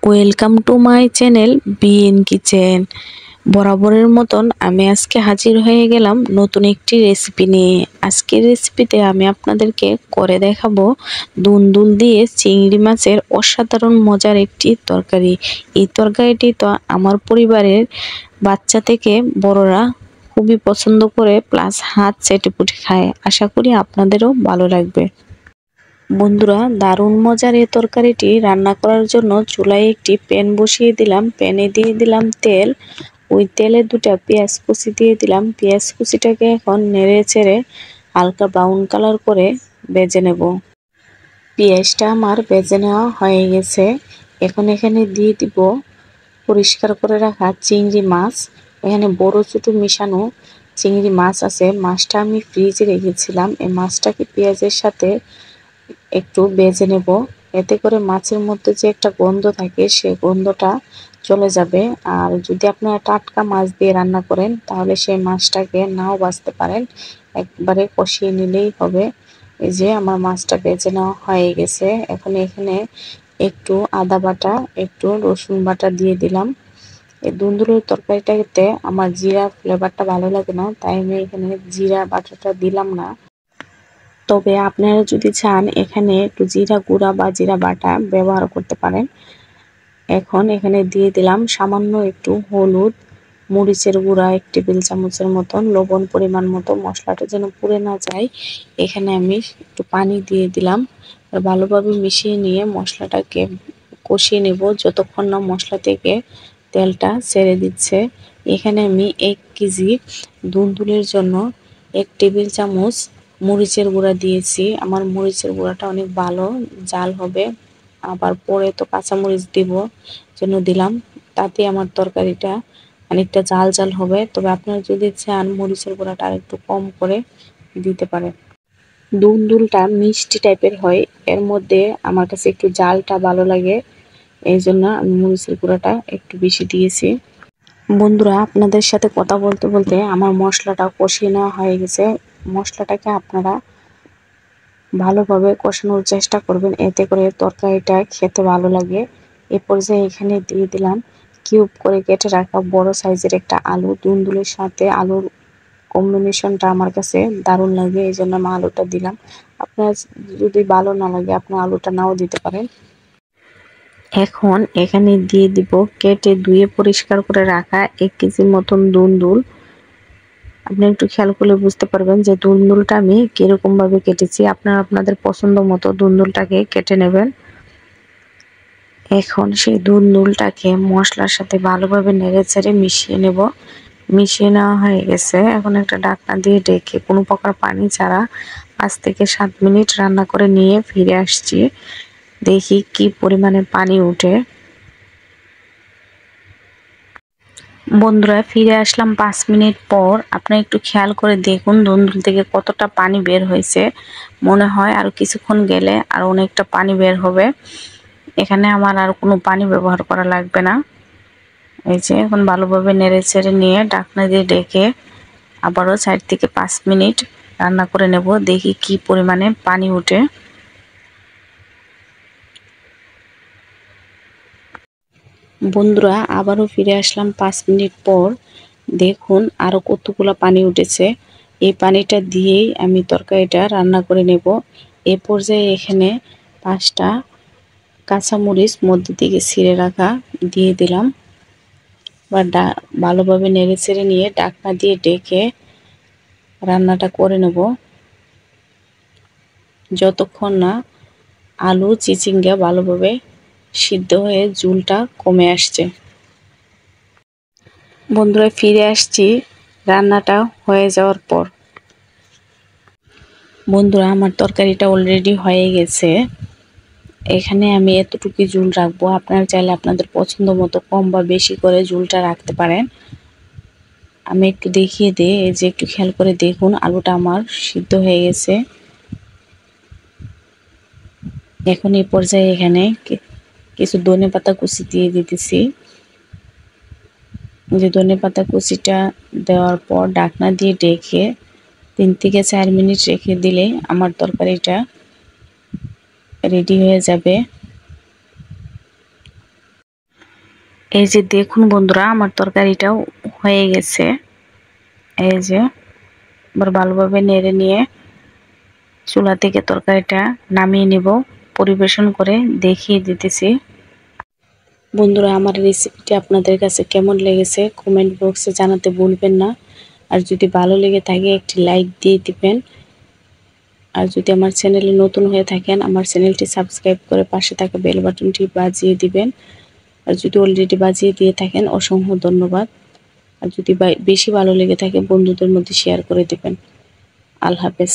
Welcome to my channel BN kitchen. বরাবরের মতন আমি আজকে হাজির হয়ে গেলাম নতুন একটি রেসিপি নিয়ে। আজকের রেসিপিতে আমি আপনাদেরকে করে দেখাবো দুন্দুল দিয়ে চিংড়ি মাছের অসাধারণ মজার একটি তরকারি। এই তরকারিটি তো আমার পরিবারের বাচ্চা থেকে বড়রা খুবই পছন্দ করে, প্লাস হাত চেটেপুটে খায়। আশা করি আপনাদেরও ভালো লাগবে। বন্ধুরা, দারুণ মজার এই তরকারিটি রান্না করার জন্য চুলায় একটি প্যান বসিয়ে দিলাম। প্যানে দিয়ে দিলাম তেল। ওই তেলে দুটা পেঁয়াজ কুচি দিয়ে দিলাম। পেঁয়াজ কুচিটাকে এখন নেড়ে চেড়ে হালকা ব্রাউন কালার করে ভেজে নেব। পেঁয়াজটা আমার ভেজে নেওয়া হয়ে গেছে। এখন এখানে দিয়ে দিব পরিষ্কার করে রাখা চিংড়ি মাছ। এখানে বড় ছোট মিশানো চিংড়ি মাছ আছে। মাছটা আমি ফ্রিজে রেখেছিলাম। এই মাছটাকে পেঁয়াজের সাথে একটু ভেজে নেব। এতে করে মাছের মধ্যে যে একটা গন্ধ থাকে সেই গন্ধটা চলে যাবে। আর যদি আপনারা টাটকা মাছ দিয়ে রান্না করেন তাহলে সেই মাছটাকে নাও বাছতে পারেন, একবারে কষিয়ে নিলেই হবে। এই যে আমার মাছটা ভেজে নেওয়া হয়ে গেছে। এখন এখানে একটু আদা বাটা, একটু রসুন বাটা দিয়ে দিলাম। এই দুন্দুলের তরকারিটাতে আমার জিরা ফ্লেভারটা ভালো লাগে না, তাই আমি এখানে জিরা বাটাটা দিলাম না। তবে আপনারা যদি চান এখানে একটু জিরা গুঁড়া বা জিরা বাটা ব্যবহার করতে পারেন। এখন এখানে দিয়ে দিলাম সামান্য একটু হলুদ, মরিচের গুঁড়া 1 টেবিল চামচের মতন, লবণ পরিমাণ মতো। মশলাটা যেন পুড়ে না যায় এখানে আমি একটু পানি দিয়ে দিলাম। আর ভালোভাবে মিশিয়ে নিয়ে মশলাটাকে কষিয়ে নেব যতক্ষণ না মশলা থেকে তেলটা ছেড়ে দিচ্ছে। এখানে আমি 1 কেজি দুন্দুলের জন্য 1 টেবিল চামচ মরিচের গুঁড়া দিয়েছি। আমার মরিচের গুঁড়াটা অনেক ভালো ঝাল হবে, আবার পরে তো কাঁচামরিচ দিব জন্য দিলাম। তাতে আমার তরকারিটা অনেকটা ঝাল ঝাল হবে। তবে আপনারা যদি চান মরিচের গুঁড়াটা আর একটু কম করে দিতে পারেন। দুন্দুলটা মিষ্টি টাইপের হয়, এর মধ্যে আমার কাছে একটু ঝালটা ভালো লাগে, এই জন্য আমি মরিচের গুঁড়াটা একটু বেশি দিয়েছি। বন্ধুরা, আপনাদের সাথে কথা বলতে বলতে আমার মশলাটা কষিয়ে নেওয়া হয়ে গেছে। মশলাটাকে আপনারা ভালোভাবে কষানোর চেষ্টা করবেন, এতে করে তরকারিটা খেতে ভালো লাগে। এ পর্যায়ে এখানে দিয়ে দিলাম কিউব করে কেটে রাখা বড় সাইজের একটা আলু। দুন্দুলের সাথে আলুর কম্বিনেশনটা আমার কাছে দারুণ লাগে, এই জন্য আমি আলুটা দিলাম। আপনার যদি ভালো না লাগে আপনার আলুটা নাও দিতে পারেন। এখন এখানে দিয়ে দিব কেটে ধুয়ে পরিষ্কার করে রাখা 1 কেজির মতন দুন্দুল। আপনি একটু খেয়াল করলে বুঝতে পারবেন যে দুন্দুলটা আমি কিরকম ভাবে কেটেছি। আপনারা আপনাদের পছন্দ মতো দুন্দুলটাকে কেটে নেবেন। এখন সেই দুন্দুলটাকে মশলার সাথে ভালোভাবে নেড়েচেড়ে মিশিয়ে নেব। মিশিয়ে নেওয়া হয়ে গেছে। এখন একটা ঢাকনা দিয়ে ঢেকে কোনো প্রকার পানি ছাড়া 5 থেকে 7 মিনিট রান্না করে নিয়ে ফিরে আসছি। দেখি কি পরিমাণে পানি উঠে। বন্ধুরা, ফিরে আসলাম 5 মিনিট পর। আপনি একটু খেয়াল করে দেখুন দুন্দুল থেকে কতটা পানি বের হয়েছে। মনে হয় আর কিছুক্ষণ গেলে আর অনেকটা পানি বের হবে। এখানে আমার আর কোনো পানি ব্যবহার করা লাগবে না। এই যে এখন ভালোভাবে নেড়ে ছেড়ে নিয়ে ঢাকনা দিয়ে ঢেকে আবারও 4 থেকে 5 মিনিট রান্না করে নেব। দেখি কি পরিমাণে পানি ওঠে। বন্ধুরা, আবারও ফিরে আসলাম 5 মিনিট পর। দেখুন আরও কতগুলো পানি উঠেছে। এই পানিটা দিয়েই আমি তরকারিটা রান্না করে নেব। এ পর্যায়ে এখানে 5টা কাঁচামরিচ মধ্যে থেকে ছিঁড়ে রাখা দিয়ে দিলাম। বা ভালোভাবে নেড়ে চেড়ে নিয়ে ঢাকনা দিয়ে ঢেকে রান্নাটা করে নেব যতক্ষণ না আলু চিচিঙ্গা ভালোভাবে সিদ্ধ হয়ে ঝোলটা কমে আসছে। বন্ধুরা, ফিরে আসছি রান্নাটা হয়ে যাওয়ার পর। বন্ধুরা, আমার তরকারিটা অলরেডি হয়ে গেছে। এখানে আমি এতটুকু ঝোল রাখবো। আপনারা চাইলে আপনাদের পছন্দ মতো কম বা বেশি করে ঝোলটা রাখতে পারেন। আমি একটু দেখিয়ে দিই, এই যে একটু খেয়াল করে দেখুন আলুটা আমার সিদ্ধ হয়ে গেছে। এখন এই পর্যায়ে এখানে কিছু ধনেপাতা কুচি দিয়ে দিতেছি। যে ধনেপাতা কুচিটা দেওয়ার পর ঢাকনা দিয়ে ঢেকে 3 থেকে 4 মিনিট রেখে দিলে আমার তরকারিটা রেডি হয়ে যাবে। এই যে দেখুন বন্ধুরা, আমার তরকারিটাও হয়ে গেছে। এই যে এবার ভালোভাবে নেড়ে নিয়ে চুলা থেকে তরকারিটা নামিয়ে নিব। পরিবেশন করে দেখিয়ে দিতেছি। বন্ধুরা, আমার রেসিপিটি আপনাদের কাছে কেমন লেগেছে কমেন্ট বক্সে জানাতে ভুলবেন না। আর যদি ভালো লেগে থাকে একটি লাইক দিয়ে দিবেন। আর যদি আমার চ্যানেলে নতুন হয়ে থাকেন, আমার চ্যানেলটি সাবস্ক্রাইব করে পাশে থাকা বেল বাটনটি বাজিয়ে দিবেন। আর যদি অলরেডি বাজিয়ে দিয়ে থাকেন অসংখ্য ধন্যবাদ। আর যদি বেশি ভালো লেগে থাকে বন্ধুদের মধ্যে শেয়ার করে দিবেন। আল্লাহ হাফেজ।